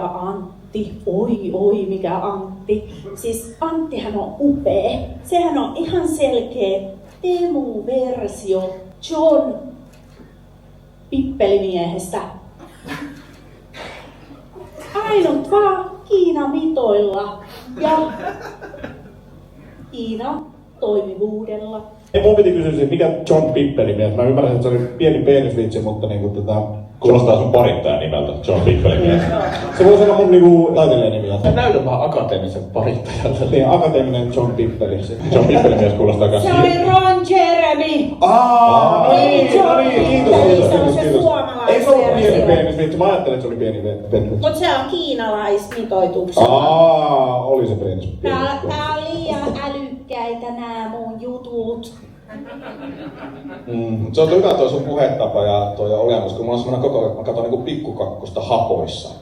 ja Antti, oi mikä Antti. Siis Anttihan on upea. Sehän on ihan selkeä Teemu-versio John Pippelimiehestä. Ainut vaan Kiina-mitoilla ja Kiina-toimivuudella. Mun piti kysyä siitä, mikä John Pippelimies. Mä ymmärrän, että se oli pieni penisvitsi, mutta niinku Kuulostaa sun parittajan nimeltä, John Pippelimies. se voisi olla mun niinku taiteilijan nimi. Sä näytät vähän akateemisen parittajalta. Niin, akateeminen John Pippeli. John Pippelimies kuulostaa kans... Se oli Ron Jeremy! No niin, kiitos. Se on se suomalainen. Ei se ollut pieni penisvitsi, mä ajattelin, että se oli pieni penisvitsi. Mut se on kiinalaismitoituksella. Oli se penis. Tää on liian älykkäitä nää mun jutut. Se on hyvä toi sun puhetapa ja toi olemus, kun mulla on semmonen koko ajan, että mä katson niinku pikkukakkosta hapoissa.